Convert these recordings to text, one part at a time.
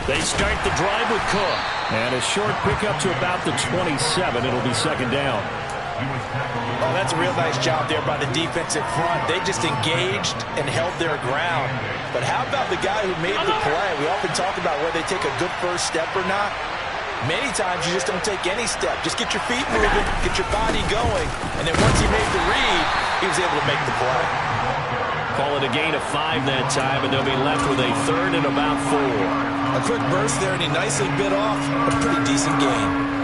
They start the drive with Cook. And a short pickup to about the 27. It'll be second down. Oh, that's a real nice job there by the defensive front. They just engaged and held their ground. But how about the guy who made the play? We often talk about whether they take a good first step or not. Many times you just don't take any step. Just get your feet moving, get your body going, and then once he made the read, he was able to make the play. Call it a gain of 5 that time, and they'll be left with a third and about 4. A quick burst there, and he nicely bit off a pretty decent gain.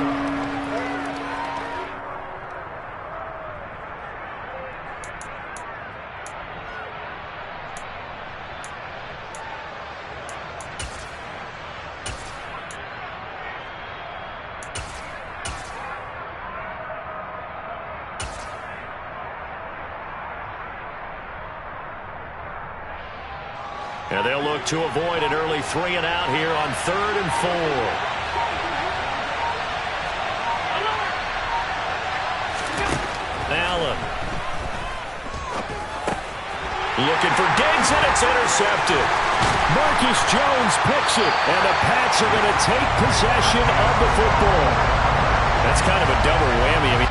And they'll look to avoid an early 3 and out here on 3rd and 4. Allen. Looking for Diggs, and it's intercepted. Marcus Jones picks it, and the Pats are going to take possession of the football. That's kind of a double whammy. I mean,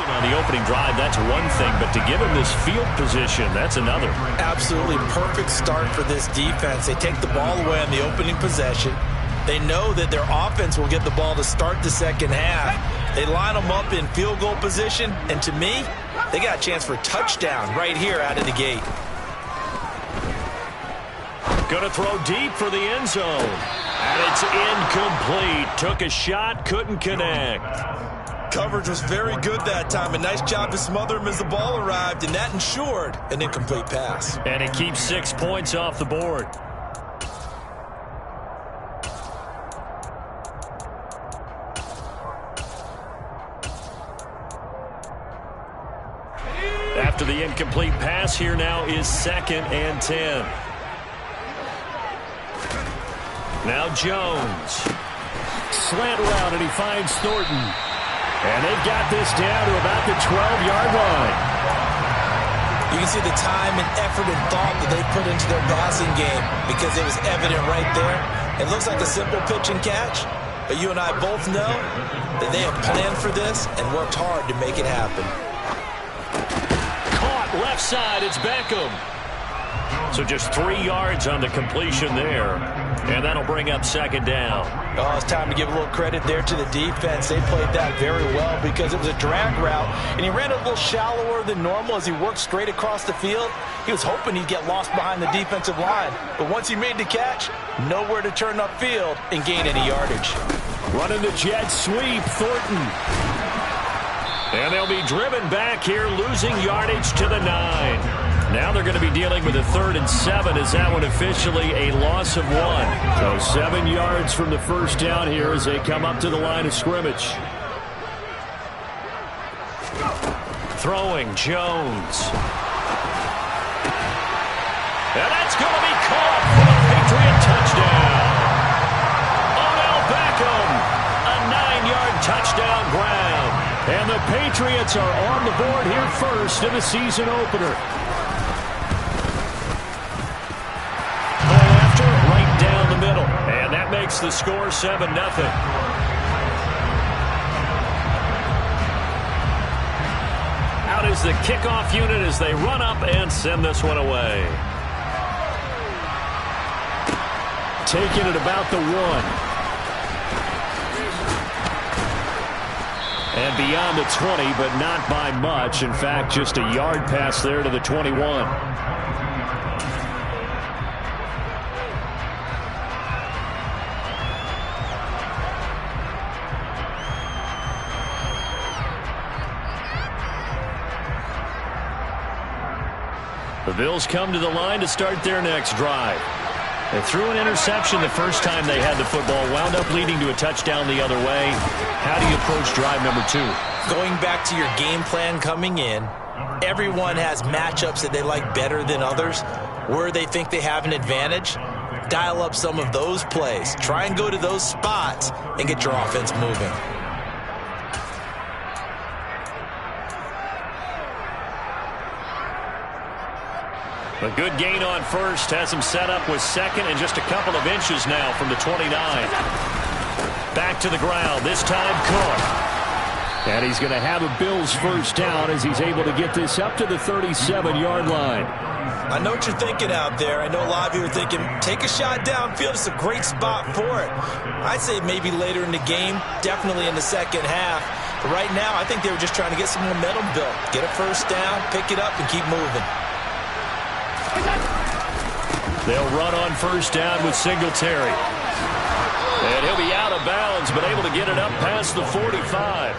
on the opening drive, that's one thing, but to give him this field position, that's another. Absolutely perfect start for this defense. They take the ball away on the opening possession. They know that their offense will get the ball to start the second half. They line them up in field goal position, and to me, they got a chance for a touchdown right here out of the gate. Going to throw deep for the end zone. And it's incomplete. Took a shot, couldn't connect. Coverage was very good that time. A nice job to smother him as the ball arrived, and that ensured an incomplete pass. And it keeps 6 points off the board. After the incomplete pass, here now is 2nd and 10. Now Jones. Slant route, and he finds Thornton. And they've got this down to about the 12-yard line. You can see the time and effort and thought that they put into their passing game because it was evident right there. It looks like a simple pitch and catch, but you and I both know that they have planned for this and worked hard to make it happen. Caught left side, it's Beckham. So just 3 yards on the completion there. And that'll bring up 2nd down. Oh, it's time to give a little credit there to the defense. They played that very well because it was a drag route, and he ran a little shallower than normal as he worked straight across the field. He was hoping he'd get lost behind the defensive line. But once he made the catch, nowhere to turn upfield and gain any yardage. Running the jet sweep, Thornton. And they'll be driven back here, losing yardage to the 9. Now they're going to be dealing with a 3rd and 7. Is that one officially a loss of 1? So 7 yards from the first down here as they come up to the line of scrimmage. Throwing, Jones. And that's going to be caught for the Patriot touchdown. Odell Beckham, a 9-yard touchdown grab. And the Patriots are on the board here first in the season opener. Right down the middle. And that makes the score 7-0. Out is the kickoff unit as they run up and send this one away. Taking it about the 1. And beyond the 20, but not by much. In fact, just a yard pass there to the 21. The Bills come to the line to start their next drive. They threw an interception the first time they had the football, wound up leading to a touchdown the other way. How do you approach drive number 2? Going back to your game plan coming in, everyone has matchups that they like better than others. Where they think they have an advantage, dial up some of those plays. Try and go to those spots and get your offense moving. A good gain on first has him set up with second and just a couple of inches now from the 29. Back to the ground, this time Cook. And he's going to have a Bills first down as he's able to get this up to the 37-yard line. I know what you're thinking out there. I know a lot of you are thinking, take a shot downfield. It's a great spot for it. I'd say maybe later in the game, definitely in the second half. But right now, I think they were just trying to get some momentum built. Get a first down, pick it up, and keep moving. They'll run on first down with Singletary. And he'll be out of bounds, but able to get it up past the 45.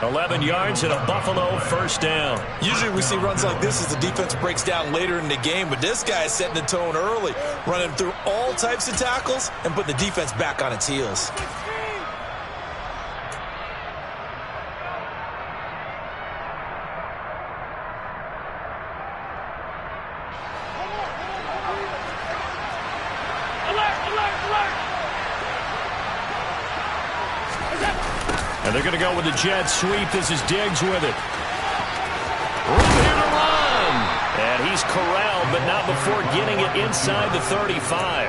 11 yards and a Buffalo first down. Usually we see runs like this as the defense breaks down later in the game, but this guy is setting the tone early, running through all types of tackles and putting the defense back on its heels. And they're going to go with the jet sweep. This is Diggs with it. Room here to run. And he's corralled, but not before getting it inside the 35.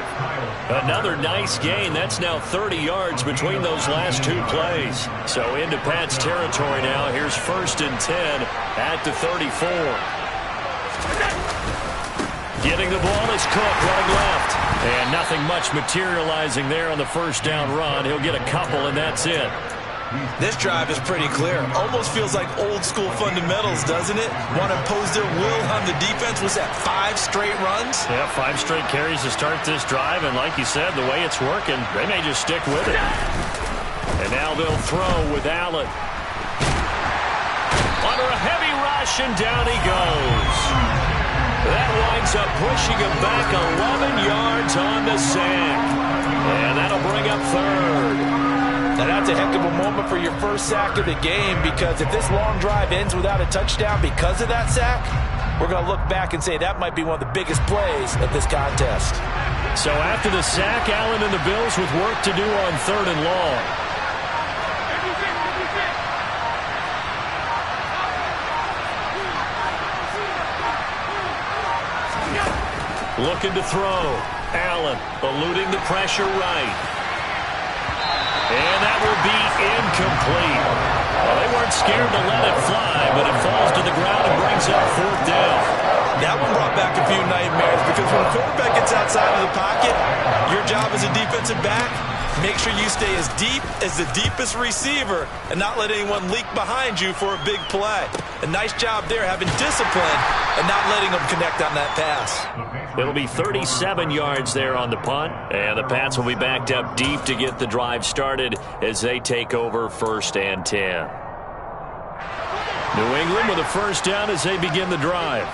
Another nice gain. That's now 30 yards between those last two plays. So into Pat's territory now. Here's 1st and 10 at the 34. Getting the ball is Cook running left. And nothing much materializing there on the first down run. He'll get a couple, and that's it. This drive is pretty clear. Almost feels like old school fundamentals, doesn't it? Want to impose their will on the defense. Was that 5 straight runs? Yeah, 5 straight carries to start this drive. And like you said, the way it's working, they may just stick with it. And now they'll throw with Allen. Under a heavy rush, and down he goes. That winds up pushing him back 11 yards on the sack. And that'll bring up 3rd. Now that's a heck of a moment for your first sack of the game, because if this long drive ends without a touchdown because of that sack, we're going to look back and say that might be one of the biggest plays of this contest. So after the sack, Allen and the Bills with work to do on 3rd and long. Looking to throw. Allen eluding the pressure right. And that will be incomplete. Well, they weren't scared to let it fly, but it falls to the ground and brings up 4th down. That one brought back a few nightmares, because when a quarterback gets outside of the pocket, your job as a defensive back, make sure you stay as deep as the deepest receiver and not let anyone leak behind you for a big play. A nice job there, having discipline and not letting them connect on that pass. It'll be 37 yards there on the punt, and the Pats will be backed up deep to get the drive started as they take over 1st and 10. New England with a first down as they begin the drive.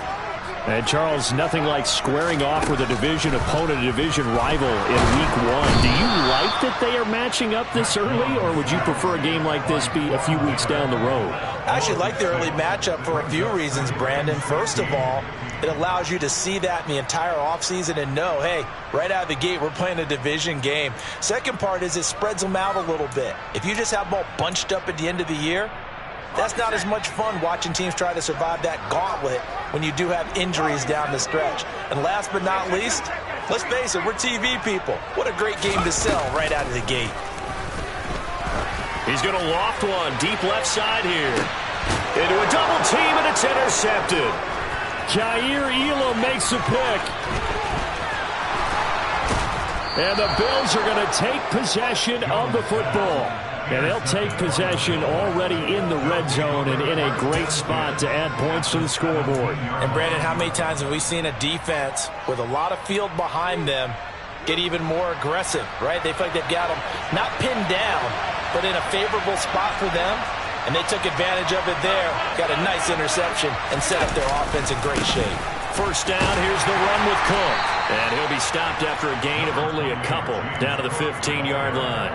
And Charles, nothing like squaring off with a division opponent, a division rival in week 1. Do you like that they are matching up this early, or would you prefer a game like this be a few weeks down the road? I actually like the early matchup for a few reasons, Brandon. First of all, it allows you to see that in the entire offseason and know, hey, right out of the gate, we're playing a division game. Second part is it spreads them out a little bit. If you just have them all bunched up at the end of the year, that's not as much fun watching teams try to survive that gauntlet when you do have injuries down the stretch. And last but not least, let's face it, we're TV people. What a great game to sell right out of the gate. He's going to loft one deep left side here. Into a double team, and it's intercepted. Jair Elam makes a pick. And the Bills are going to take possession of the football. And they'll take possession already in the red zone and in a great spot to add points to the scoreboard. And, Brandon, how many times have we seen a defense with a lot of field behind them get even more aggressive, right? They feel like they've got them not pinned down, but in a favorable spot for them. And they took advantage of it there, got a nice interception, and set up their offense in great shape. first down. Here's the run with Cook. And he'll be stopped after a gain of only a couple down to the 15-yard line.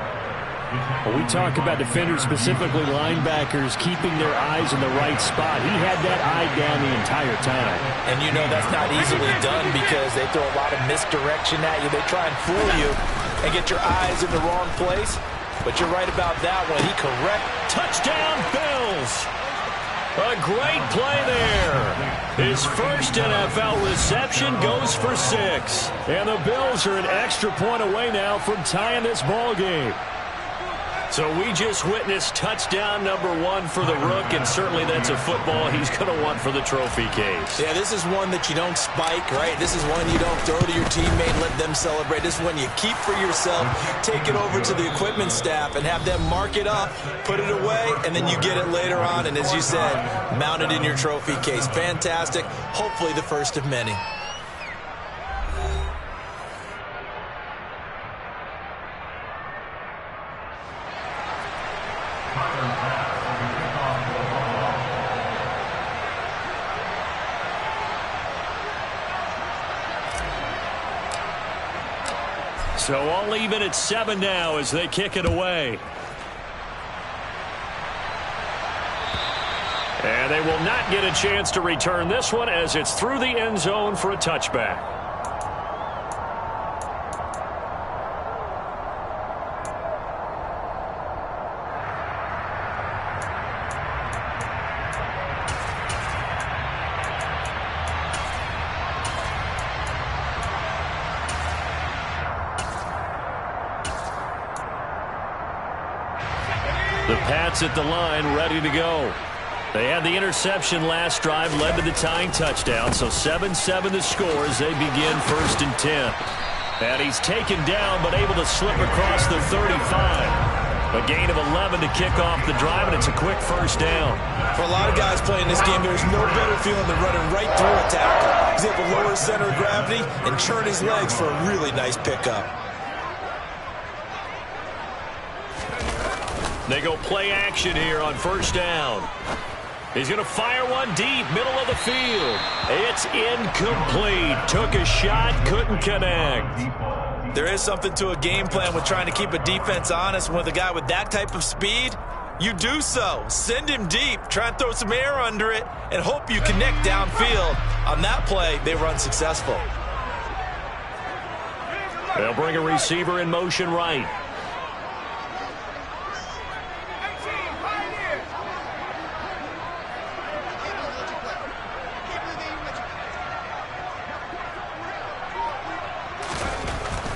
Well, we talk about defenders, specifically linebackers, keeping their eyes in the right spot. He had that eye down the entire time. And you know that's not easily done because they throw a lot of misdirection at you. They try and fool you and get your eyes in the wrong place. But you're right about that one. He correct. Touchdown, Bills. A great play there. His first NFL reception goes for 6. And the Bills are an extra point away now from tying this ball game. So we just witnessed touchdown number 1 for the Rook, and certainly that's a football he's going to want for the trophy case. Yeah, this is one that you don't spike, right? This is one you don't throw to your teammate and let them celebrate. This is one you keep for yourself, take it over to the equipment staff and have them mark it up, put it away, and then you get it later on. And as you said, mount it in your trophy case. Fantastic. Hopefully the first of many. So all even at 7 now as they kick it away. And they will not get a chance to return this one as it's through the end zone for a touchback. The Pats at the line, ready to go. They had the interception last drive, led to the tying touchdown. So 7-7 the score as they begin 1st and 10. And he's taken down, but able to slip across the 35. A gain of 11 to kick off the drive, and it's a quick first down. For a lot of guys playing this game, there's no better feeling than running right through a tackle. He's able to lower his center of gravity and churn his legs for a really nice pickup. They go play action here on first down. He's going to fire one deep, middle of the field. It's incomplete. Took a shot, couldn't connect. There is something to a game plan with trying to keep a defense honest. With a guy with that type of speed, you do so. Send him deep, try and throw some air under it, and hope you connect downfield. On that play, they run successful. They'll bring a receiver in motion right.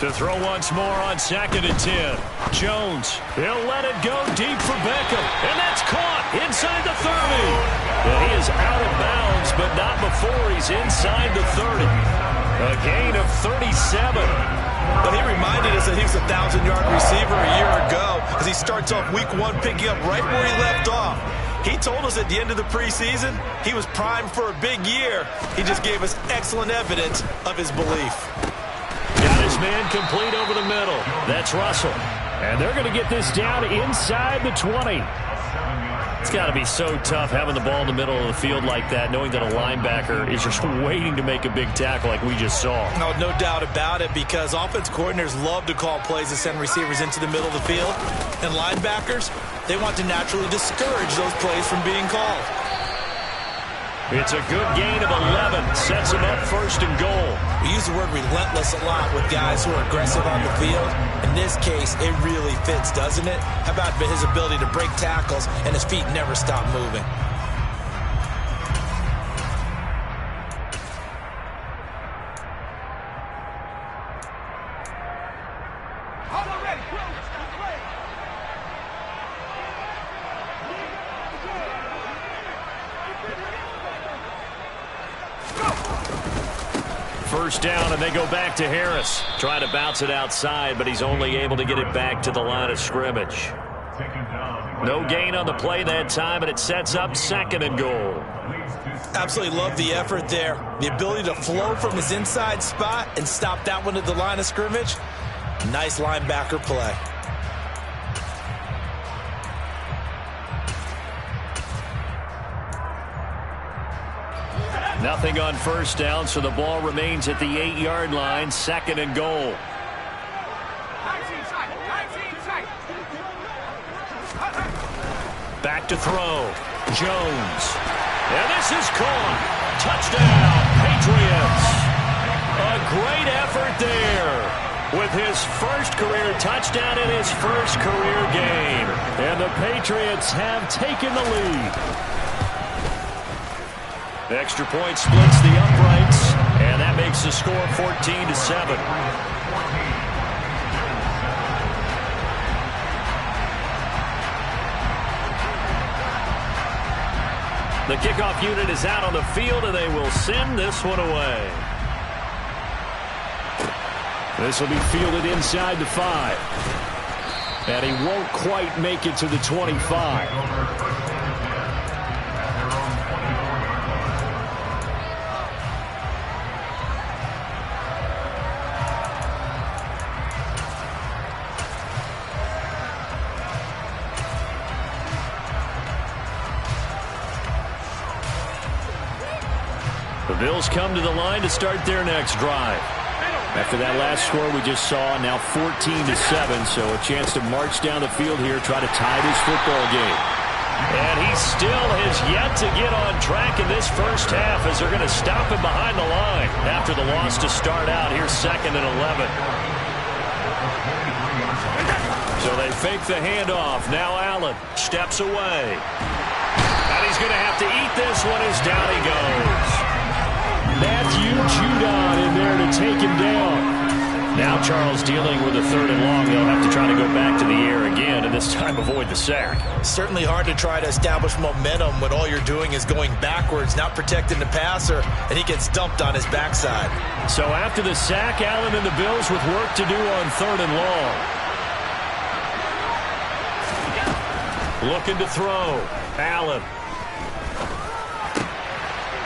To throw once more on 2nd and 10. Jones, he'll let it go deep for Beckham. And that's caught inside the 30. And he is out of bounds, but not before he's inside the 30. A gain of 37. But he reminded us that he was a 1,000-yard receiver a year ago as he starts off week 1 picking up right where he left off. He told us at the end of the preseason he was primed for a big year. He just gave us excellent evidence of his belief. Got his man complete over the middle. That's Russell. And they're going to get this down inside the 20. It's got to be so tough having the ball in the middle of the field like that, knowing that a linebacker is just waiting to make a big tackle like we just saw. No doubt about it, because offense coordinators love to call plays and send receivers into the middle of the field. And linebackers, they want to naturally discourage those plays from being called. It's a good gain of 11. Sets him up 1st and goal. We use the word relentless a lot with guys who are aggressive on the field. In this case, it really fits, doesn't it? How about his ability to break tackles and his feet never stop moving? First down, and they go back to Harris. Trying to bounce it outside, but he's only able to get it back to the line of scrimmage. No gain on the play that time, and it sets up 2nd and goal. Absolutely love the effort there. The ability to flow from his inside spot and stop that one at the line of scrimmage. Nice linebacker play. Nothing on first down, so the ball remains at the 8-yard line, 2nd and goal. Back to throw. Jones. And this is caught. Touchdown, Patriots. A great effort there with his first career touchdown in his first career game. And the Patriots have taken the lead. The extra point splits the uprights, and that makes the score 14-7. The kickoff unit is out on the field, and they will send this one away. This will be fielded inside the 5. And he won't quite make it to the 25. The Bills come to the line to start their next drive. After that last score we just saw, now 14-7, so a chance to march down the field here, try to tie this football game. And he still has yet to get on track in this first half as they're going to stop him behind the line after the loss to start out. Here's 2nd and 11. So they fake the handoff. Now Allen steps away. And he's going to have to eat this one as down he goes. Matthew Judon in there to take him down. Now Charles dealing with a 3rd and long. They'll have to try to go back to the air again and this time avoid the sack. Certainly hard to try to establish momentum when all you're doing is going backwards, not protecting the passer, and he gets dumped on his backside. So after the sack, Allen and the Bills with work to do on 3rd and long. Looking to throw. Allen.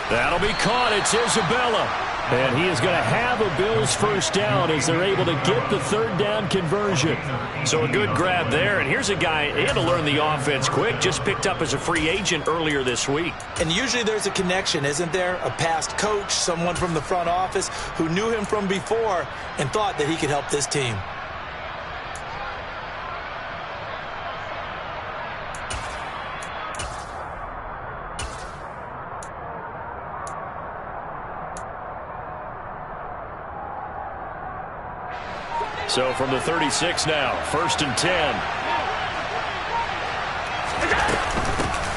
That'll be caught. It's Isabella. And he is going to have a Bills first down as they're able to get the 3rd down conversion. So a good grab there. And here's a guy, he had to learn the offense quick, just picked up as a free agent earlier this week. And usually there's a connection, isn't there? A past coach, someone from the front office who knew him from before and thought that he could help this team. So from the 36 now, 1st and 10.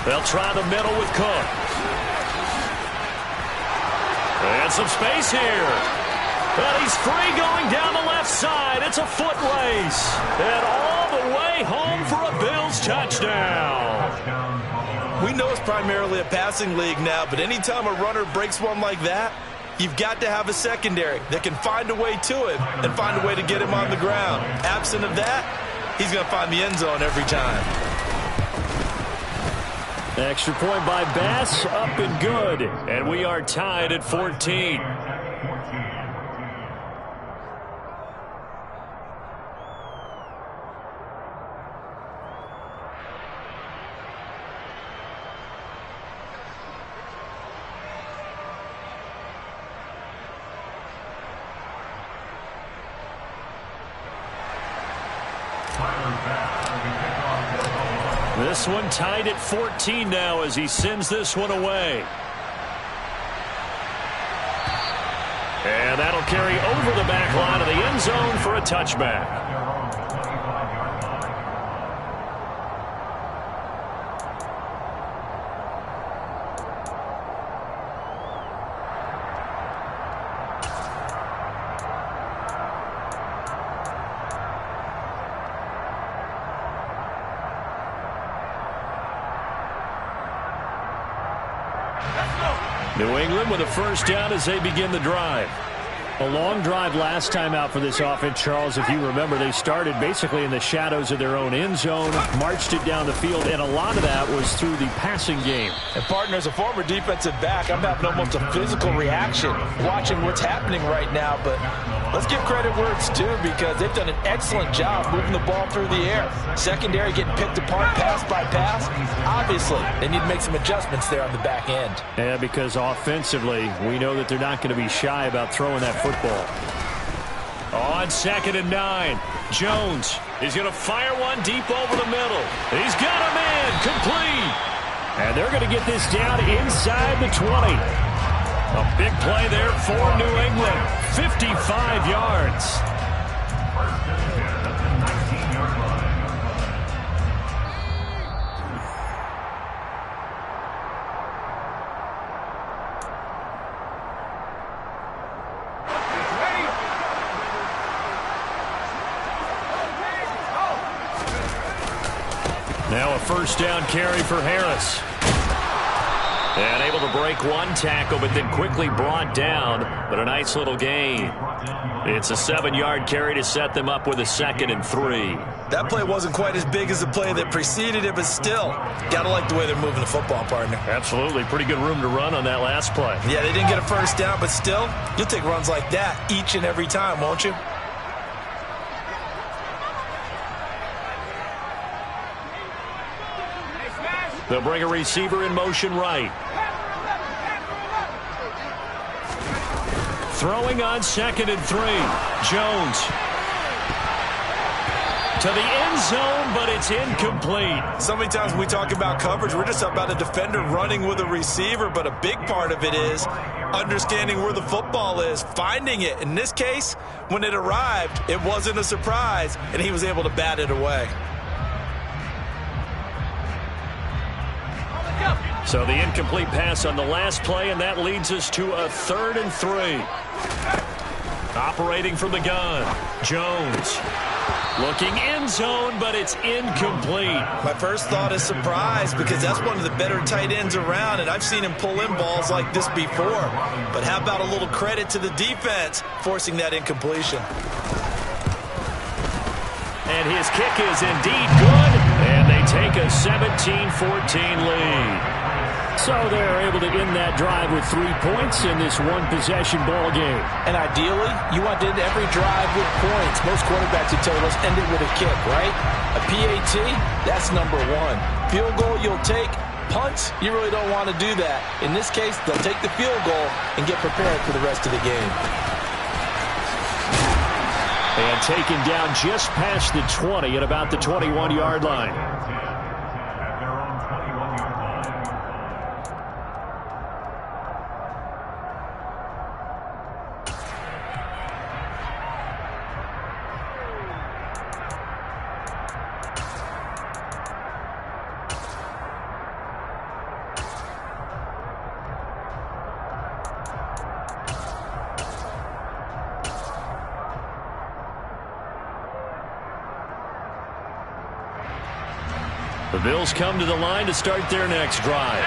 They'll try the middle with Cook. And some space here. But he's free going down the left side. It's a foot race. And all the way home for a Bills touchdown. We know it's primarily a passing league now, but anytime a runner breaks one like that, you've got to have a secondary that can find a way to him and find a way to get him on the ground. Absent of that, he's going to find the end zone every time. Extra point by Bass, up and good. And we are tied at 14. This one tied at 14 now as he sends this one away. And that'll carry over the back line of the end zone for a touchback. New England with a first down as they begin the drive. A long drive last time out for this offense, Charles. If you remember, they started basically in the shadows of their own end zone, marched it down the field, and a lot of that was through the passing game. And, partner, as a former defensive back, I'm having almost a physical reaction watching what's happening right now. But let's give credit where it's due, because they've done an excellent job moving the ball through the air. Secondary getting picked apart pass by pass. Obviously, they need to make some adjustments there on the back end. Yeah, because offensively, we know that they're not going to be shy about throwing that football. On 2nd and 9, Jones is going to fire one deep over the middle. He's got a man complete. And they're going to get this down inside the 20. A big play there for New England. 55 yards. Now a first down carry for Harris. And able to break one tackle, but then quickly brought down. But a nice little gain. It's a 7-yard carry to set them up with a 2nd and 3. That play wasn't quite as big as the play that preceded it, but still, gotta like the way they're moving the football, partner. Absolutely. Pretty good room to run on that last play. Yeah, they didn't get a first down, but still, you'll take runs like that each and every time, won't you? They'll bring a receiver in motion right. Throwing on 2nd and 3. Jones to the end zone, but it's incomplete. So many times when we talk about coverage, we're just about a defender running with a receiver, but a big part of it is understanding where the football is, finding it. In this case, when it arrived, it wasn't a surprise, and he was able to bat it away. So the incomplete pass on the last play, and that leads us to a 3rd and 3. Operating from the gun, Jones. Looking end zone, but it's incomplete. My first thought is surprise, because that's one of the better tight ends around, and I've seen him pull in balls like this before. But how about a little credit to the defense forcing that incompletion? And his kick is indeed good, and they take a 17-14 lead. So they're able to end that drive with 3 points in this one-possession ball game. And ideally, you want to end every drive with points. Most quarterbacks would tell you, let's end it with a kick, right? A PAT, that's number 1. Field goal you'll take. Punts, you really don't want to do that. In this case, they'll take the field goal and get prepared for the rest of the game. And taken down just past the 20 at about the 21-yard line. The Bills come to the line to start their next drive.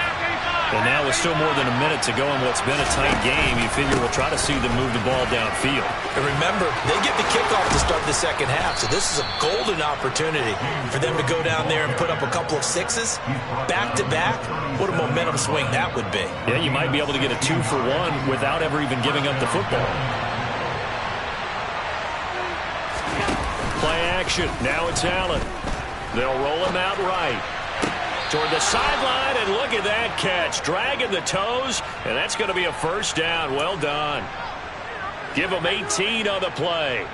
And now with still more than a minute to go in what's been a tight game, you figure we'll try to see them move the ball downfield. And remember, they get the kickoff to start the second half, so this is a golden opportunity for them to go down there and put up a couple of 6s back-to-back. What a momentum swing that would be. Yeah, you might be able to get a 2-for-1 without ever even giving up the football. Play action. Now it's Allen. They'll roll him out right. Toward the sideline, and look at that catch. Dragging the toes, and that's going to be a first down. Well done. Give them 18 on the play.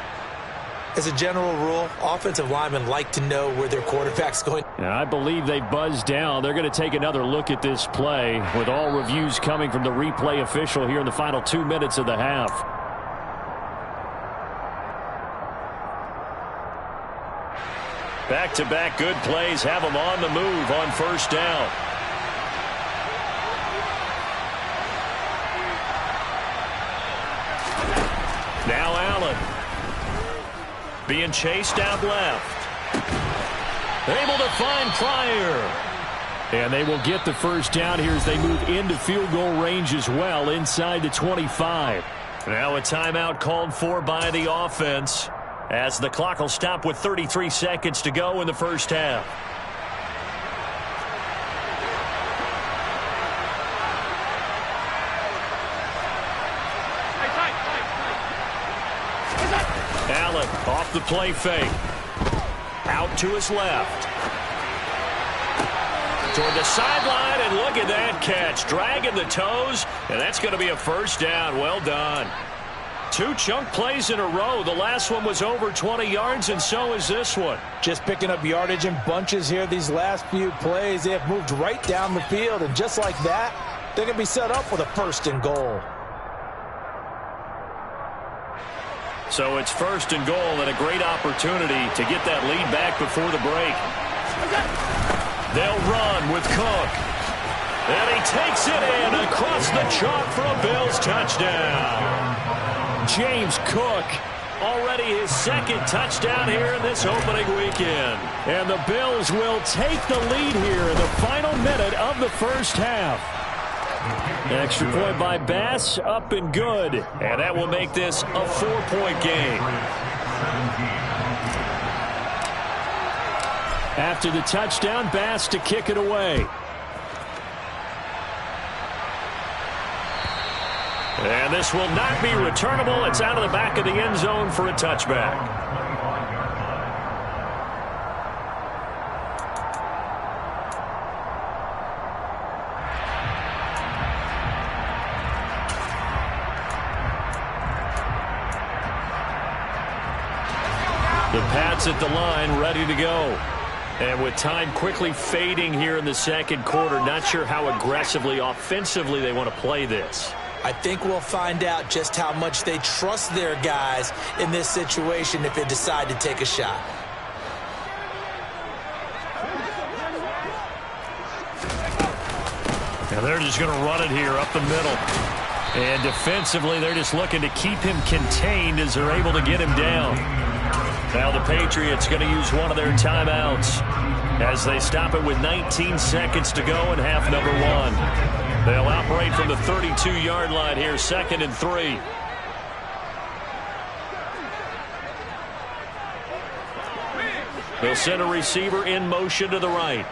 As a general rule, offensive linemen like to know where their quarterback's going. I believe they buzzed down. They're going to take another look at this play, with all reviews coming from the replay official here in the final 2 minutes of the half. Back-to-back good plays have them on the move on first down. Now Allen. Being chased out left. Able to find Pryor. And they will get the first down here as they move into field goal range as well inside the 25. Now a timeout called for by the offense, as the clock will stop with 33 seconds to go in the first half. Allen off the play fake. Out to his left. Toward the sideline, and look at that catch. Dragging the toes, and that's going to be a first down. Well done. 2 chunk plays in a row. The last one was over 20 yards, and so is this one. Just picking up yardage in bunches here these last few plays. They have moved right down the field, and just like that, they're going to be set up with a first and goal. So it's first and goal, and a great opportunity to get that lead back before the break. They'll run with Cook. And he takes it in across the chalk for a Bills touchdown. James Cook, already his second touchdown here in this opening weekend. And the Bills will take the lead here in the final minute of the first half. Extra point by Bass, up and good. And that will make this a 4-point game. After the touchdown, Bass to kick it away. And this will not be returnable. It's out of the back of the end zone for a touchback. The Pats at the line, ready to go. And with time quickly fading here in the second quarter, not sure how aggressively, offensively they want to play this. I think we'll find out just how much they trust their guys in this situation if they decide to take a shot. Now they're just going to run it here up the middle. And defensively, they're just looking to keep him contained as they're able to get him down. Now the Patriots going to use one of their timeouts as they stop it with 19 seconds to go in half number 1. They'll operate from the 32-yard line here, 2nd and 3. They'll send a receiver in motion to the right.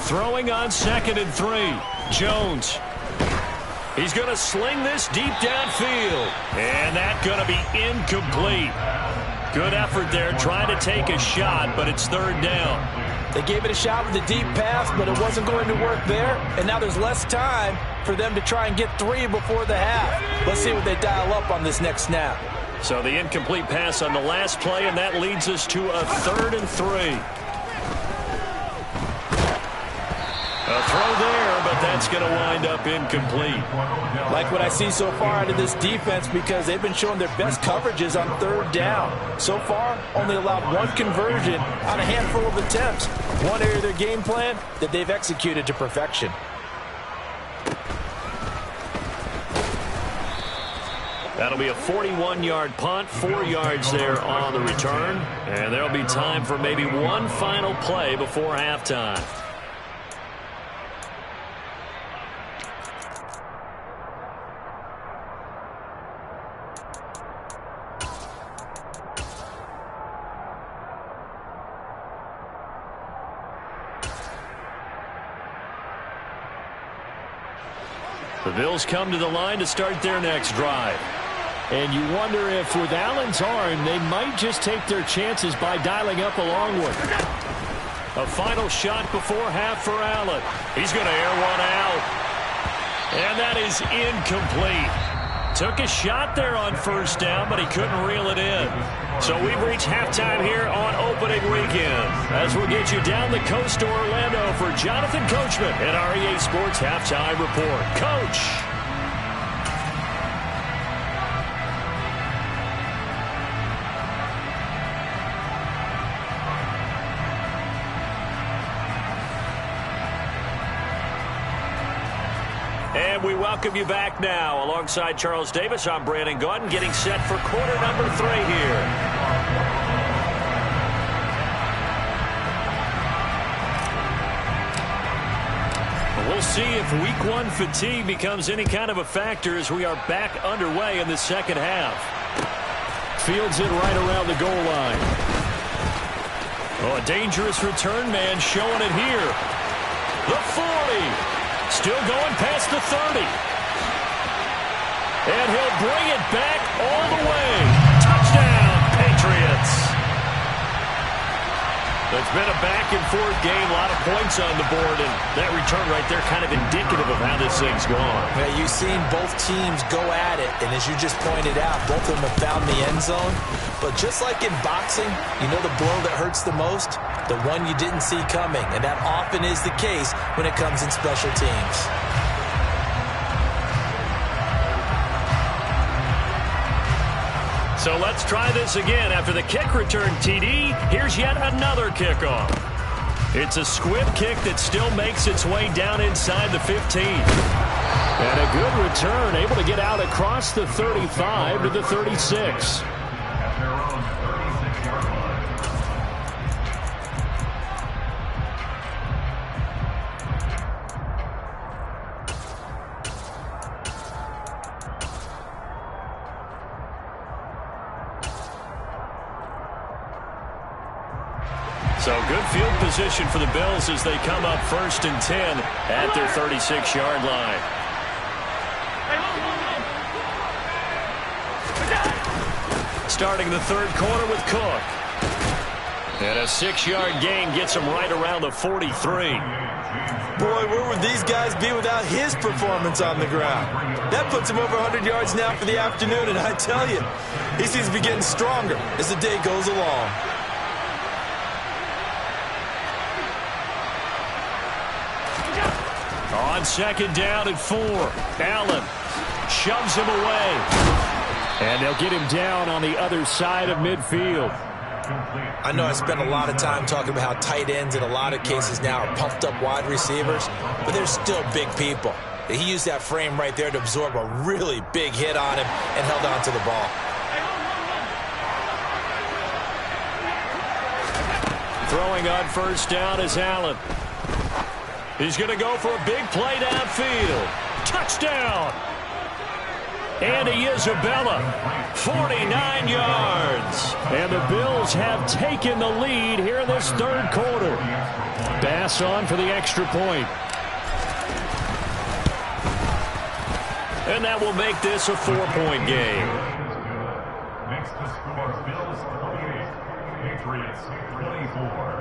Throwing on 2nd and 3. Jones. He's going to sling this deep downfield. And that's going to be incomplete. Good effort there trying to take a shot, but it's 3rd down. They gave it a shot with a deep pass, but it wasn't going to work there. And now there's less time for them to try and get 3 before the half. Let's see what they dial up on this next snap. So the incomplete pass on the last play, and that leads us to a 3rd and 3. A throw there, but that's going to wind up incomplete. Like what I see so far out of this defense, because they've been showing their best coverages on 3rd down. So far, only allowed 1 conversion on a handful of attempts. One area of their game plan that they've executed to perfection. That'll be a 41-yard punt, 4 yards there on the return. And there'll be time for maybe one final play before halftime. The Bills come to the line to start their next drive. And you wonder if with Allen's arm, they might just take their chances by dialing up a long one. A final shot before half for Allen. He's going to air one out. And that is incomplete. Took a shot there on 1st down, but he couldn't reel it in. So we've reached halftime here on opening weekend. As we'll get you down the coast to Orlando for Jonathan Coachman and our EA Sports Halftime Report. Coach. And we welcome you back now. Alongside Charles Davis, I'm Brandon Gaudin, getting set for quarter number 3 here. We'll see if week 1 fatigue becomes any kind of a factor as we are back underway in the second half. Fields it right around the goal line. Oh, a dangerous return man showing it here. The 40. Still going past the 30. And he'll bring it back all the way. Touchdown, Patriots. It's been a back-and-forth game, a lot of points on the board, and that return right there kind of indicative of how this thing's gone. Yeah, you've seen both teams go at it, and as you just pointed out, both of them have found the end zone. But just like in boxing, you know the blow that hurts the most? The one you didn't see coming, and that often is the case when it comes in special teams. So let's try this again. After the kick return TD, here's yet another kickoff. It's a squib kick that still makes its way down inside the 15. And a good return, able to get out across the 35 to the 36. So good field position for the Bills as they come up 1st and 10 at their 36-yard line. Starting the 3rd quarter with Cook. And a 6-yard gain gets him right around the 43. Boy, where would these guys be without his performance on the ground? That puts him over 100 yards now for the afternoon, and I tell you, he seems to be getting stronger as the day goes along. On 2nd down and 4, Allen shoves him away. And they'll get him down on the other side of midfield. I know I spent a lot of time talking about how tight ends in a lot of cases now are pumped up wide receivers, but they're still big people. He used that frame right there to absorb a really big hit on him and held on to the ball. Throwing on 1st down is Allen. He's going to go for a big play downfield. Touchdown! Andy Isabella, 49 yards. And the Bills have taken the lead here in this 3rd quarter. Bass on for the extra point. And that will make this a 4-point game. Makes the score Bills 38, Patriots 24.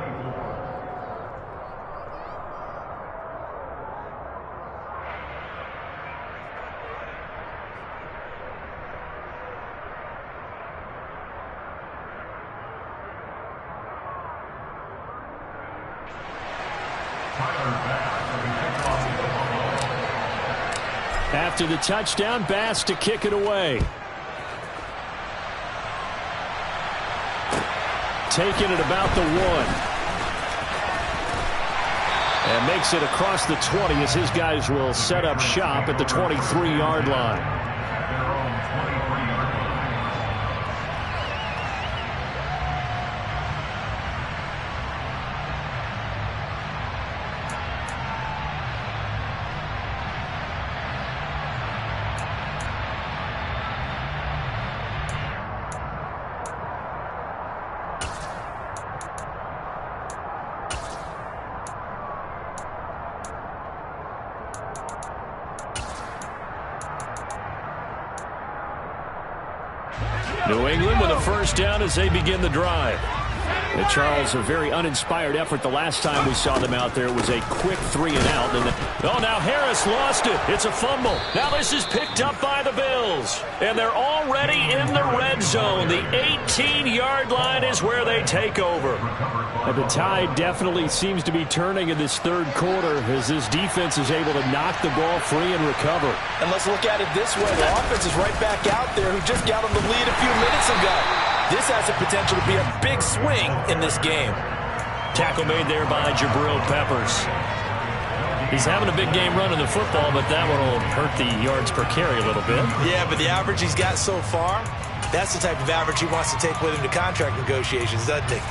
After the touchdown, Bass to kick it away. Taking it about the 1. And makes it across the 20 as his guys will set up shop at the 23-yard line. New England with a 1st down as they begin the drive. And Charles, a very uninspired effort the last time we saw them out there. It was a quick 3 and out. Oh, now Harris lost it. It's a fumble. Now this is picked up by the Bills. And they're already in the red zone. The 18-yard line is where they take over. And the tide definitely seems to be turning in this 3rd quarter as this defense is able to knock the ball free and recover. And let's look at it this way. The offense is right back out there who just got on the lead a few minutes ago. This has the potential to be a big swing in this game. Tackle made there by Jabril Peppers. He's having a big game running the football, but that one will hurt the yards per carry a little bit. Yeah, but the average he's got so far, that's the type of average he wants to take with him to contract negotiations, doesn't he?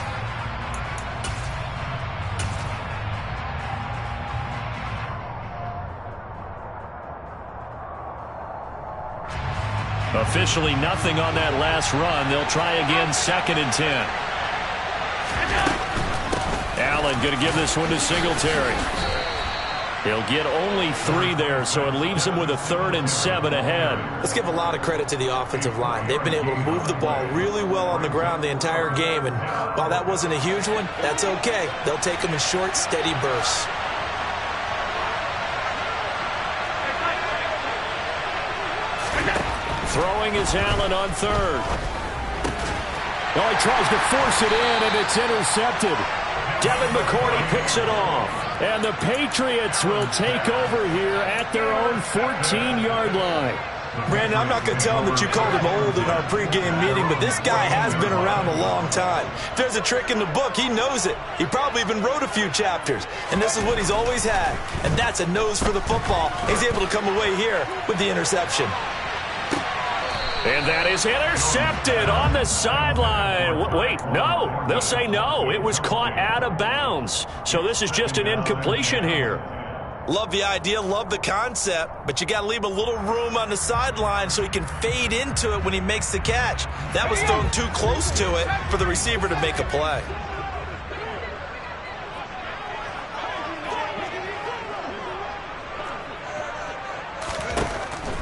Officially nothing on that last run. They'll try again, 2nd and 10. Allen going to give this one to Singletary. He'll get only 3 there, so it leaves him with a 3rd and 7 ahead. Let's give a lot of credit to the offensive line. They've been able to move the ball really well on the ground the entire game, and while that wasn't a huge one, that's okay. They'll take them in short, steady bursts. Throwing is Allen on 3rd. Oh, he tries to force it in, and it's intercepted. Devin McCourty picks it off. And the Patriots will take over here at their own 14-yard line. Brandon, I'm not going to tell him that you called him old in our pregame meeting, but this guy has been around a long time. If there's a trick in the book, he knows it. He probably even wrote a few chapters, and this is what he's always had, and that's a nose for the football. He's able to come away here with the interception. And that is intercepted on the sideline. Wait, no. They'll say no. It was caught out of bounds. So this is just an incompletion here. Love the idea, love the concept, but you got to leave a little room on the sideline so he can fade into it when he makes the catch. That was thrown too close to it for the receiver to make a play.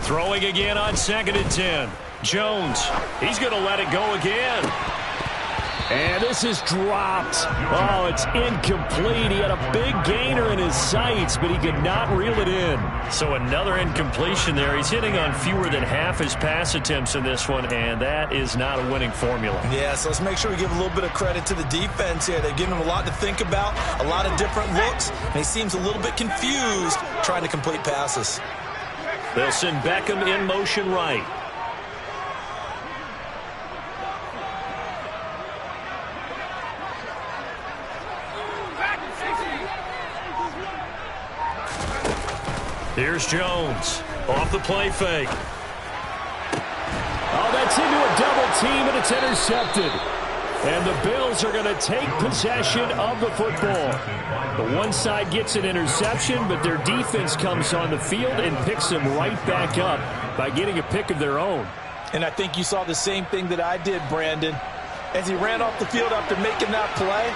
Throwing again on 2nd and 10. Jones, he's going to let it go again. And this is dropped. Oh, it's incomplete. He had a big gainer in his sights, but he could not reel it in. So another incompletion there. He's hitting on fewer than half his pass attempts in this one, and that is not a winning formula. Yeah, so let's make sure we give a little bit of credit to the defense here. They've given him a lot to think about, a lot of different looks, and he seems a little bit confused trying to complete passes. They'll send Beckham in motion right. Here's Jones. Off the play fake. Oh, that's into a double team, and it's intercepted. And the Bills are going to take possession of the football. The one side gets an interception, but their defense comes on the field and picks them right back up by getting a pick of their own. And I think you saw the same thing that I did, Brandon. As he ran off the field after making that play,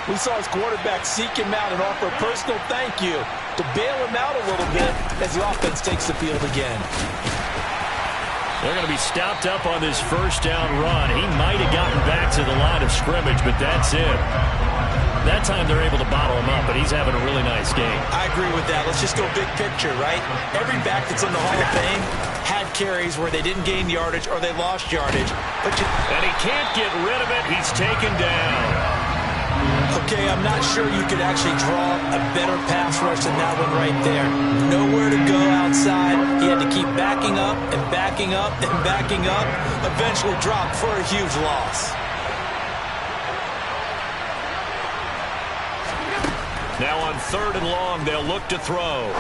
we saw his quarterback seek him out and offer a personal thank you to bail him out a little bit as the offense takes the field again. They're going to be stopped up on this first down run. He might have gotten back to the line of scrimmage, but that's it. That time they're able to bottle him up, but he's having a really nice game. I agree with that. Let's just go big picture, right? Every back that's in the Hall of Fame had carries where they didn't gain yardage or they lost yardage. And he can't get rid of it. He's taken down. Okay, I'm not sure you could actually draw a better pass rush than that one right there. Nowhere to go outside. He had to keep backing up and backing up and backing up. Eventually dropped for a huge loss. Now on 3rd and long, they'll look to throw.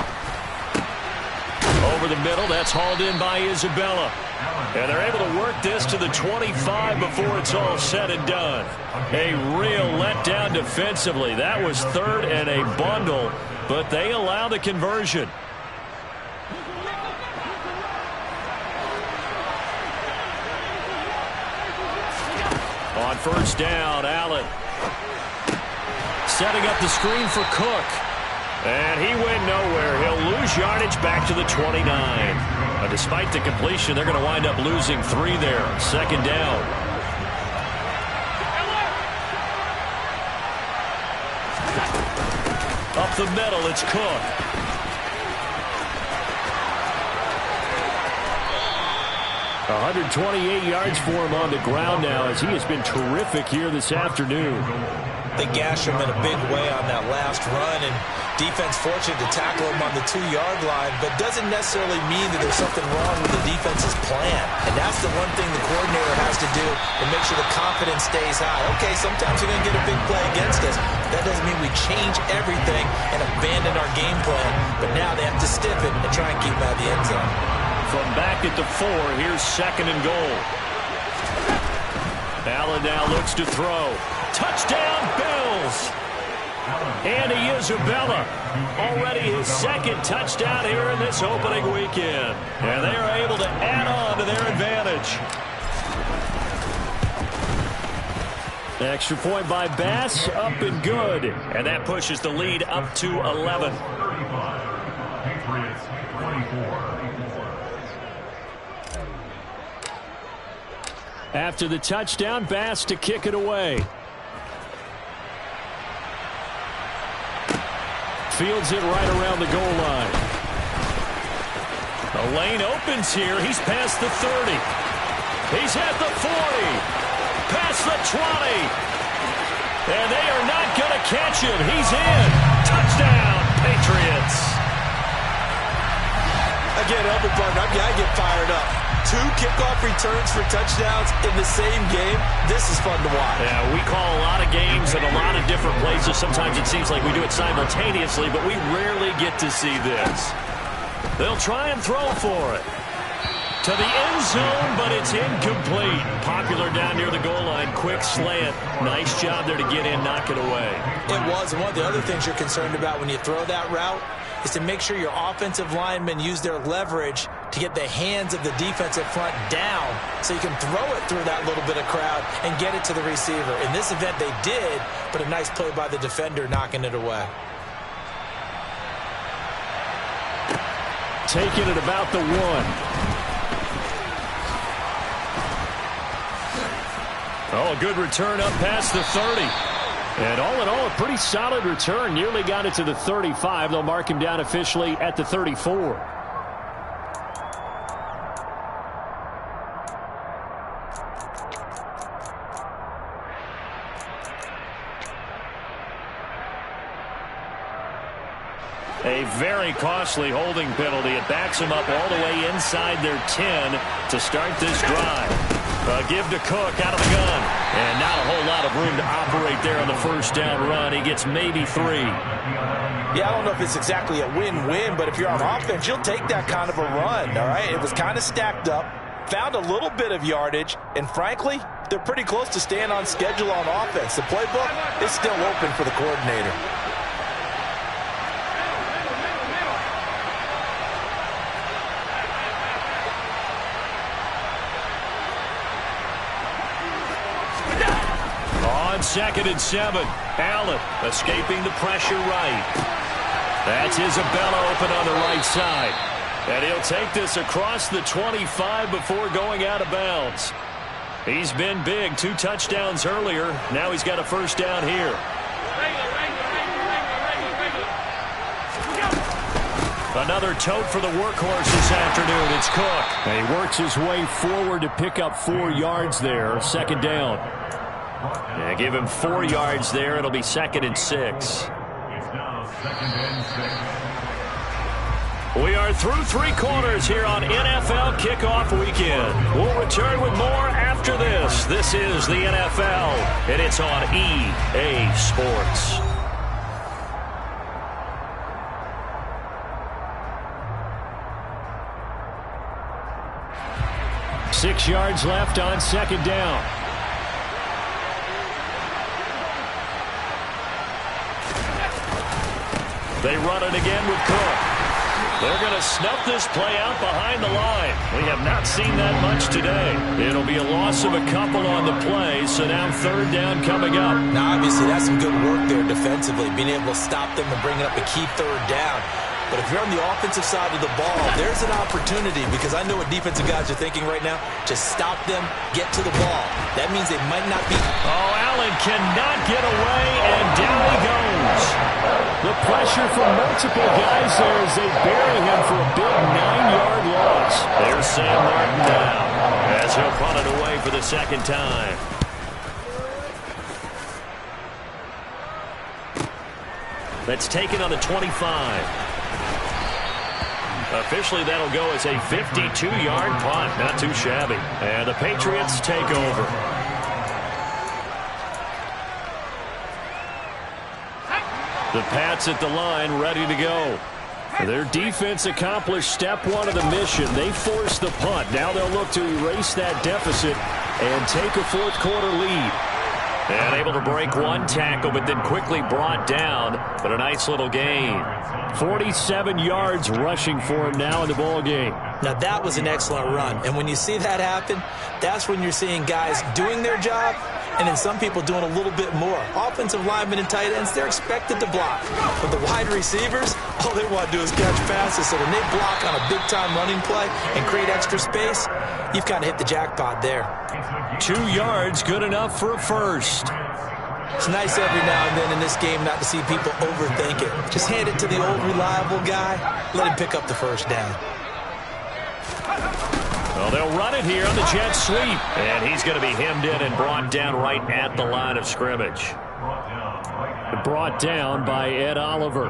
Over the middle, that's hauled in by Isabella. And they're able to work this to the 25 before it's all said and done. A real letdown defensively. That was 3rd and a bundle, but they allow the conversion. On 1st down, Allen. Setting up the screen for Cook. And he went nowhere. He'll lose yardage back to the 29. Despite the completion, they're going to wind up losing 3 there. 2nd down. Up the middle, it's Cook. $128 yards for him on the ground now as he has been terrific here this afternoon. They gashed him in a big way on that last run, and Defense fortunate to tackle him on the 2-yard line, but doesn't necessarily mean that there's something wrong with the defense's plan. And that's the one thing the coordinator has to do to make sure the confidence stays high. Okay, sometimes you're going to get a big play against us. That doesn't mean we change everything and abandon our game plan. But now they have to stiff it and try and keep him out of the end zone. From back at the 4, here's 2nd and goal. Allen now looks to throw. Touchdown, Bills! Andy Isabella, already his 2nd touchdown here in this opening weekend. And they are able to add on to their advantage. Extra point by Bass, up and good. And that pushes the lead up to 11. 35. Patriots 24. After the touchdown, Bass to kick it away. Fields it right around the goal line. The lane opens here. He's past the 30. He's at the 40. Past the 20. And they are not going to catch him. He's in. Touchdown, Patriots. Again, Elvin Barton, I get fired up. 2 kickoff returns for touchdowns in the same game. This is fun to watch. Yeah, we call a lot of games in a lot of different places. Sometimes it seems like we do it simultaneously, but we rarely get to see this. They'll try and throw for it. To the end zone, but it's incomplete. Popular down near the goal line. Quick slant. Nice job there to get in, knock it away. It was. And one of the other things you're concerned about when you throw that route is to make sure your offensive linemen use their leverage to get the hands of the defensive front down so you can throw it through that little bit of crowd and get it to the receiver. In this event, they did, but a nice play by the defender knocking it away. Taking it about the 1. Oh, a good return up past the 30. And all in all, a pretty solid return. Nearly got it to the 35. They'll mark him down officially at the 34. A very costly holding penalty. It backs them up all the way inside their 10 to start this drive. Give to Cook out of the gun. And not a whole lot of room to operate there on the first down run. He gets maybe 3. Yeah, I don't know if it's exactly a win-win, but if you're on offense, you'll take that kind of a run, all right? It was kind of stacked up, found a little bit of yardage, and frankly, they're pretty close to staying on schedule on offense. The playbook is still open for the coordinator. On 2nd and 7, Allen escaping the pressure right. That's Isabella open on the right side. And he'll take this across the 25 before going out of bounds. He's been big, 2 touchdowns earlier. Now he's got a first down here. Another tote for the workhorse this afternoon. It's Cook. And he works his way forward to pick up 4 yards there. 2nd down. Yeah, give him 4 yards there. It'll be 2nd and 6. It's now 2nd and 6. We are through 3 quarters here on NFL Kickoff Weekend. We'll return with more after this. This is the NFL, and it's on EA Sports. Six yards left on 2nd down. They run it again with Cook. They're going to snuff this play out behind the line. We have not seen that much today. It'll be a loss of a couple on the play, so now 3rd down coming up. Now, obviously, that's some good work there defensively, being able to stop them and bringing up a key 3rd down. But if you're on the offensive side of the ball, there's an opportunity, because I know what defensive guys are thinking right now. Just stop them, get to the ball. That means they might not be. Oh, Allen cannot get away, and down he goes. The pressure from multiple guys there as they bury him for a big 9-yard loss. There's Sam Martin now as he'll punt it away for the 2nd time. That's taken on the 25. Officially, that'll go as a 52-yard punt. Not too shabby. And the Patriots take over. The Pats at the line, ready to go. Their defense accomplished step one of the mission. They forced the punt. Now they'll look to erase that deficit and take a fourth-quarter lead. And able to break one tackle, but then quickly brought down. But a nice little gain. 47 yards rushing for him now in the ball game. Now, that was an excellent run. And when you see that happen, that's when you're seeing guys doing their job and then some people doing a little bit more. Offensive linemen and tight ends, they're expected to block. But the wide receivers, all they want to do is catch passes. So when they block on a big-time running play and create extra space, you've kind of hit the jackpot there. 2 yards, good enough for a first. It's nice every now and then in this game not to see people overthink it. Just hand it to the old reliable guy. Let him pick up the first down. Well, they'll run it here on the jet sweep. And he's going to be hemmed in and brought down right at the line of scrimmage. Brought down by Ed Oliver.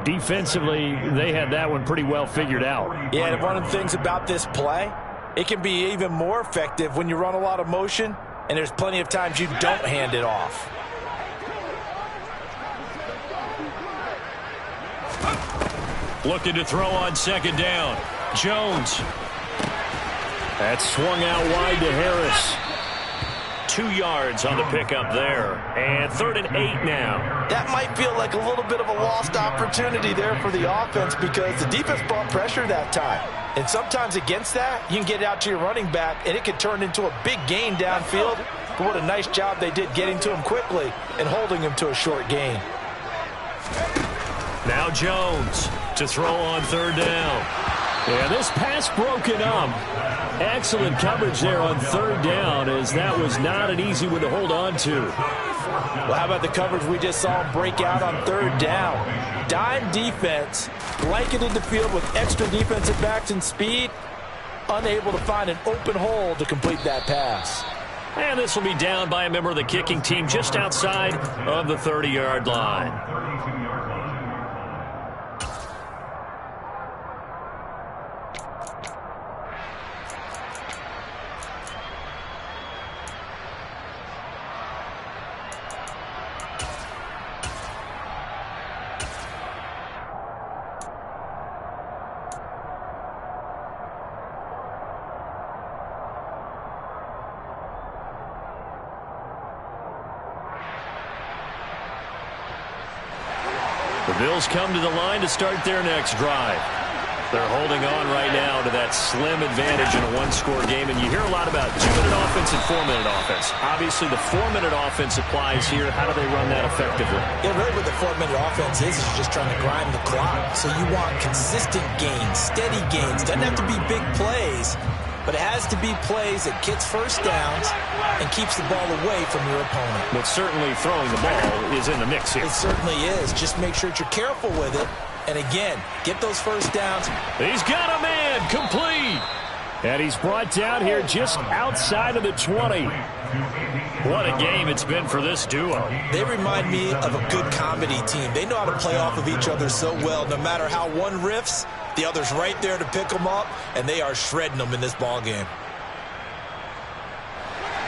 Defensively, they had that one pretty well figured out. Yeah, and one of the things about this play, it can be even more effective when you run a lot of motion, and there's plenty of times you don't hand it off. Looking to throw on second down. Jones. That swung out wide to Harris. 2 yards on the pickup there. And 3rd and 8 now. That might feel like a little bit of a lost opportunity there for the offense because the defense brought pressure that time. And sometimes against that, you can get it out to your running back, and it could turn into a big gain downfield. But what a nice job they did getting to him quickly and holding him to a short gain. Now Jones to throw on 3rd down. Yeah, this pass broken up. Excellent coverage there on 3rd down, as that was not an easy one to hold on to. Well, how about the coverage we just saw him break out on 3rd down? Dime defense, blanketed the field with extra defensive backs and speed, unable to find an open hole to complete that pass. And this will be down by a member of the kicking team just outside of the 30-yard line. The Bills come to the line to start their next drive. They're holding on right now to that slim advantage in a one-score game, and you hear a lot about 2-minute offense and 4-minute offense. Obviously, the 4-minute offense applies here. How do they run that effectively? Yeah, really what the 4-minute offense is you're just trying to grind the clock. So you want consistent gains, steady gains. Doesn't have to be big plays, but it has to be plays that gets first downs and keeps the ball away from your opponent. But certainly throwing the ball is in the mix here. It certainly is. Just make sure that you're careful with it. And again, get those first downs. He's got a man, complete. And he's brought down here just outside of the 20. What a game it's been for this duo. They remind me of a good comedy team. They know how to play off of each other so well. No matter how one riffs, the other's right there to pick them up, and they are shredding them in this ball game.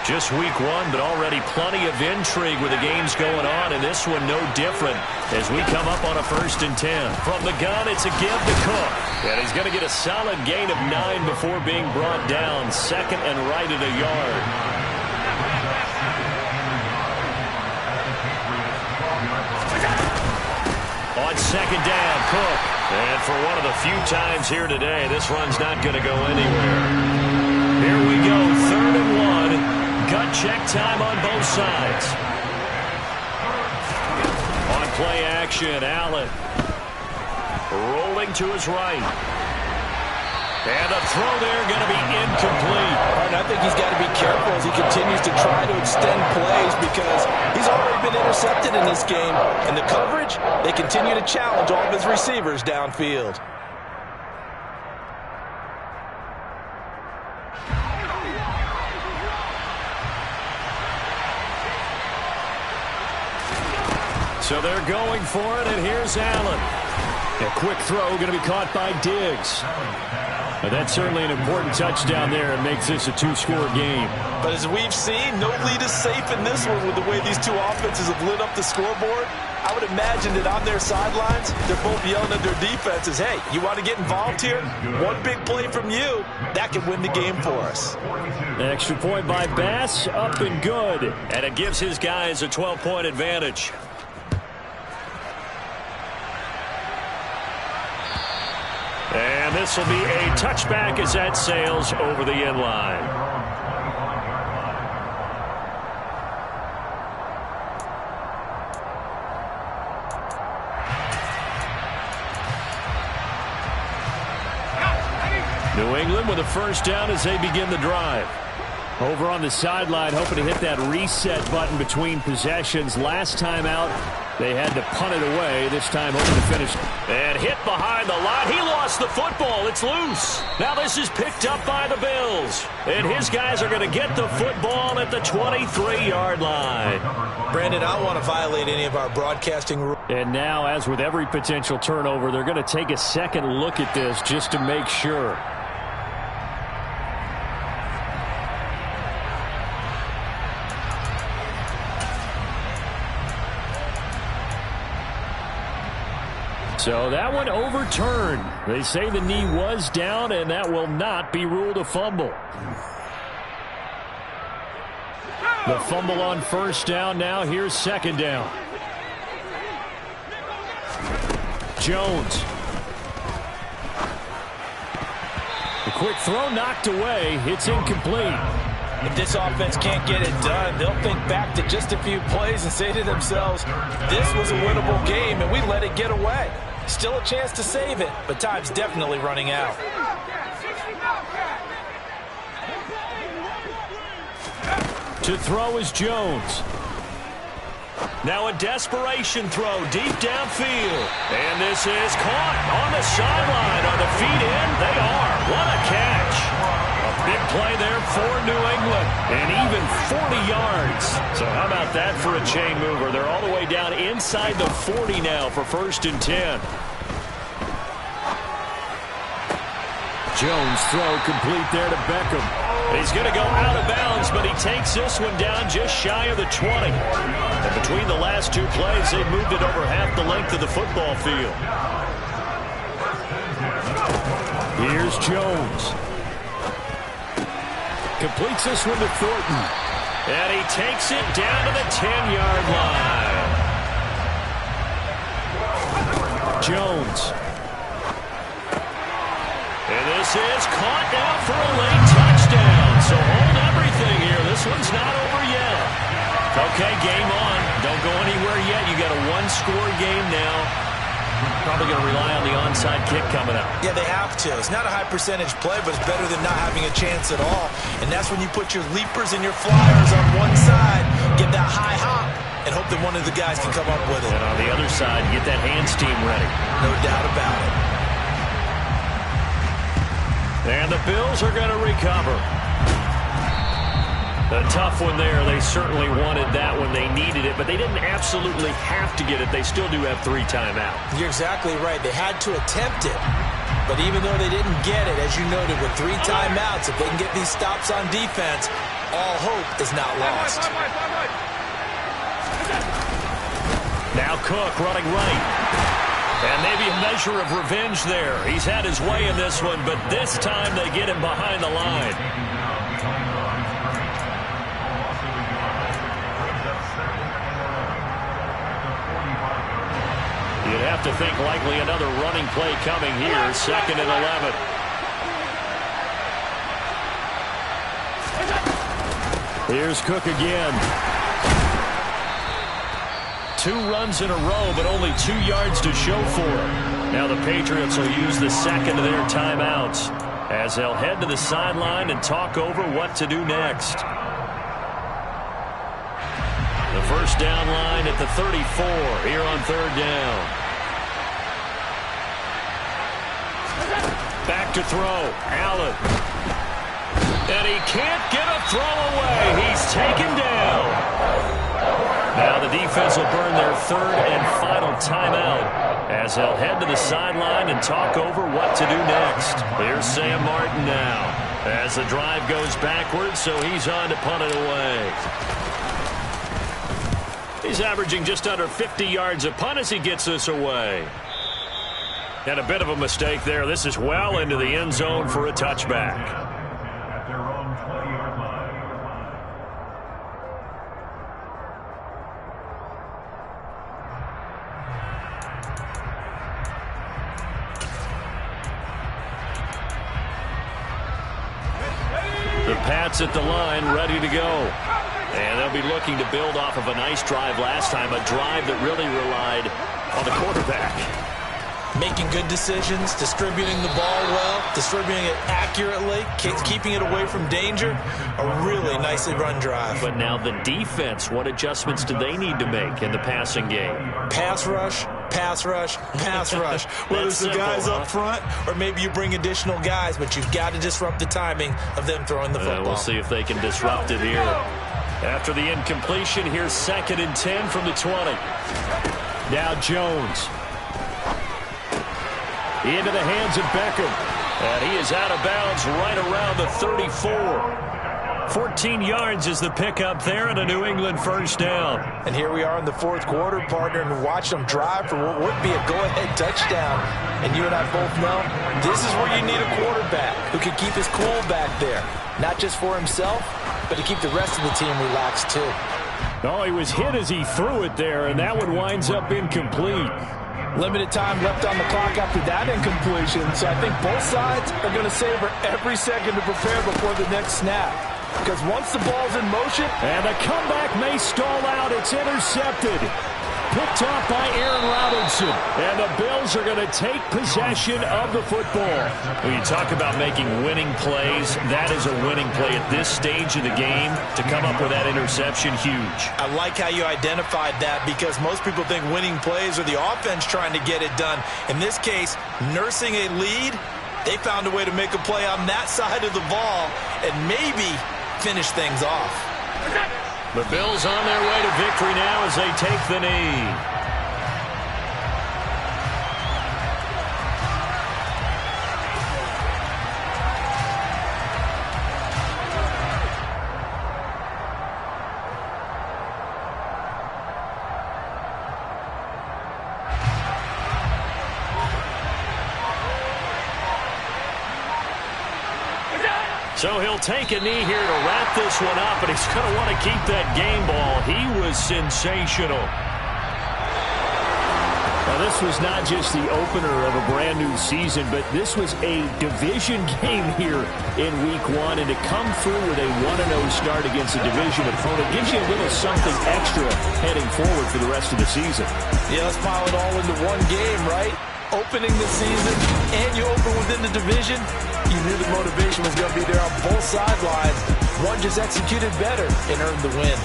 Just week one, but already plenty of intrigue with the games going on, and this one no different as we come up on a 1st and 10. From the gun, it's a give to Cook. And he's going to get a solid gain of 9 before being brought down. 2nd and right at a yard. On 2nd down, Cook. And for one of the few times here today, this run's not going to go anywhere. Here we go, 3rd and 1. Gut check time on both sides. On play action, Allen. Rolling to his right. And a throw there going to be incomplete. And I think he's got to be careful as he continues to try to extend plays because he's already been intercepted in this game. And the coverage, they continue to challenge all of his receivers downfield. So they're going for it, and here's Allen. A quick throw going to be caught by Diggs. But that's certainly an important touchdown there. It makes this a two-score game. But as we've seen, no lead is safe in this one with the way these two offenses have lit up the scoreboard. I would imagine that on their sidelines, they're both yelling at their defenses, hey, you want to get involved here? One big play from you, that can win the game for us. An extra point by Bass, up and good. And it gives his guys a 12-point advantage. And this will be a touchback as that sails over the end line. New England with a first down as they begin the drive. Over on the sideline, hoping to hit that reset button between possessions. Last time out, they had to punt it away. This time hoping to finish. And hit behind the line. He lost the football. It's loose. Now this is picked up by the Bills. And his guys are going to get the football at the 23-yard line. Brandon, I don't want to violate any of our broadcasting rules. And now, as with every potential turnover, they're going to take a second look at this just to make sure. So that one overturned. They say the knee was down, and that will not be ruled a fumble. The fumble on first down now. Here's second down. Jones. The quick throw knocked away. It's incomplete. If this offense can't get it done, they'll think back to just a few plays and say to themselves, this was a winnable game, and we let it get away. Still a chance to save it, but time's definitely running out. To throw is Jones. Now a desperation throw deep downfield. And this is caught on the sideline. Are the feet in? They are. What a catch. A big play there for New England. And even 40 yards. So how about that for a chain mover? They're all the way down inside the 40 now for 1st and 10. Jones throw complete there to Beckham. He's going to go out of bounds, but he takes this one down just shy of the 20. And between the last two plays, they've moved it over half the length of the football field. Here's Jones. Completes this one to Thornton. And he takes it down to the 10-yard line. Jones. And this is caught now for a late touchdown. So hold everything here. This one's not over yet. Okay, game on. Don't go anywhere yet. You got a one-score game now. Probably going to rely on the onside kick coming up. Yeah, they have to. It's not a high percentage play, but it's better than not having a chance at all. And that's when you put your leapers and your flyers on one side, get that high hop, and hope that one of the guys can come up with it. And on the other side, get that hands team ready. No doubt about it. And the Bills are going to recover. A tough one there. They certainly wanted that when they needed it, but they didn't absolutely have to get it. They still do have 3 timeouts. You're exactly right. They had to attempt it. But even though they didn't get it, as you noted, with 3 timeouts, if they can get these stops on defense, all hope is not lost. Now Cook running right. And maybe a measure of revenge there. He's had his way in this one, but this time they get him behind the line. You'd have to think likely another running play coming here. 2nd and 11. Here's Cook again. 2 runs in a row, but only 2 yards to show for it. Now the Patriots will use the second of their timeouts as they'll head to the sideline and talk over what to do next. The first down line at the 34 here on 3rd down. Back to throw. Allen. And he can't get a throw away. He's taken down. Now the defense will burn their third and final timeout as they'll head to the sideline and talk over what to do next. Here's Sam Martin now as the drive goes backwards, so he's on to punt it away. He's averaging just under 50 yards a punt as he gets this away. And a bit of a mistake there. This is well into the end zone for a touchback. At their own 20-yard line. The Pats at the line, ready to go. And they'll be looking to build off of a nice drive last time, a drive that really relied on the quarterback. Making good decisions, distributing the ball well, distributing it accurately, keeping it away from danger. A really nicely run drive. But now the defense, what adjustments do they need to make in the passing game? Pass rush, pass rush, pass rush. Whether it's the guys up front or maybe you bring additional guys, but you've got to disrupt the timing of them throwing the football. We'll see if they can disrupt it here. After the incompletion, here's 2nd and 10 from the 20. Now Jones. Into the hands of Beckham. And he is out of bounds right around the 34. 14 yards is the pickup there and a New England first down. And here we are in the fourth quarter, partner, and watch them drive for what would be a go-ahead touchdown. And you and I both know this is where you need a quarterback who can keep his cool back there. Not just for himself, but to keep the rest of the team relaxed too. Oh, he was hit as he threw it there, and that one winds up incomplete. Limited time left on the clock after that incompletion, so I think both sides are going to savor every second to prepare before the next snap. Because once the ball's in motion... And the comeback may stall out. It's intercepted. Picked off by Aaron Robinson. And the Bills are going to take possession of the football. When you talk about making winning plays, that is a winning play at this stage of the game. To come up with that interception, huge. I like how you identified that because most people think winning plays are the offense trying to get it done. In this case, nursing a lead, they found a way to make a play on that side of the ball and maybe finish things off. The Bills on their way to victory now as they take the knee. So he'll take a knee here to wrap this one up, and he's going to want to keep that game ball. He was sensational. Now, this was not just the opener of a brand-new season, but this was a division game here in Week 1, and to come through with a 1-0 start against a division opponent gives you a little something extra heading forward for the rest of the season. Yeah, let's pile it all into one game, right? Opening the season, and you open within the division. You knew the motivation was going to be there on both sidelines. One just executed better and earned the win.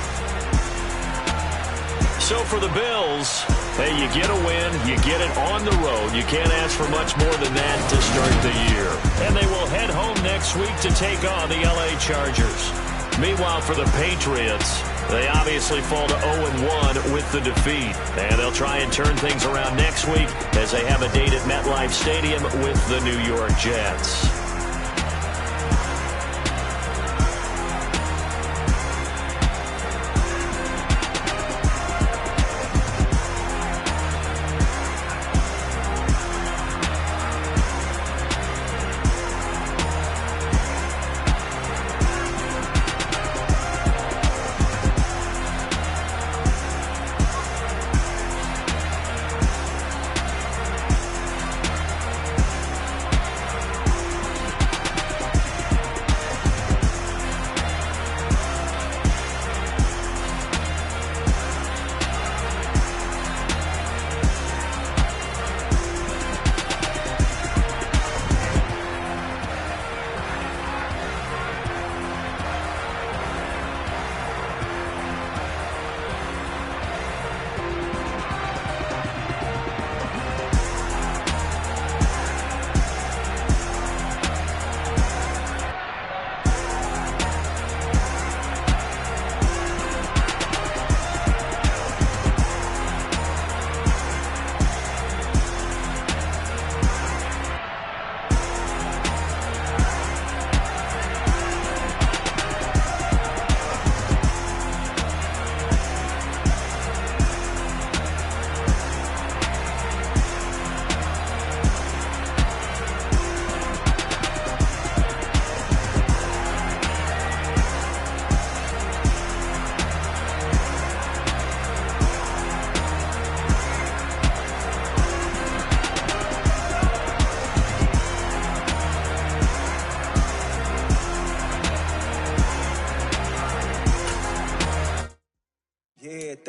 So for the Bills, hey, you get a win, you get it on the road. You can't ask for much more than that to start the year. And they will head home next week to take on the LA Chargers. Meanwhile, for the Patriots, they obviously fall to 0-1 with the defeat. And they'll try and turn things around next week as they have a date at MetLife Stadium with the New York Jets.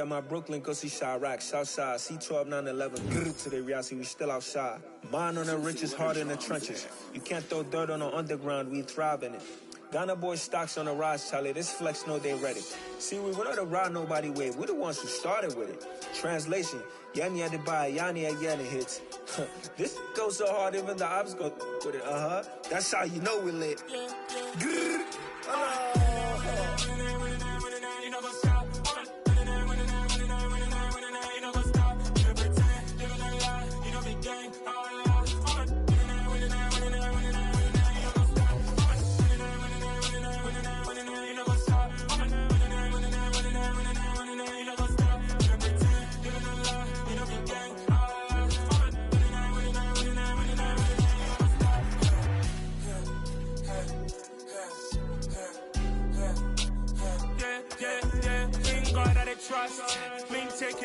my Brooklyn, go see Chirac, Southside, C12, 911, grrr to the reality, we still outside. Mine on the riches, hard in the trenches. You can't throw dirt on the underground, we thrive in it. Ghana boys stocks on the rise, Charlie, this flex know they ready. See, we don't ride nobody wave, we the ones who started with it. Translation, Yanni had to buy, Yanni again hits. This goes so hard, even the ops go with it, That's how you know we lit. Grrr. Trust me taking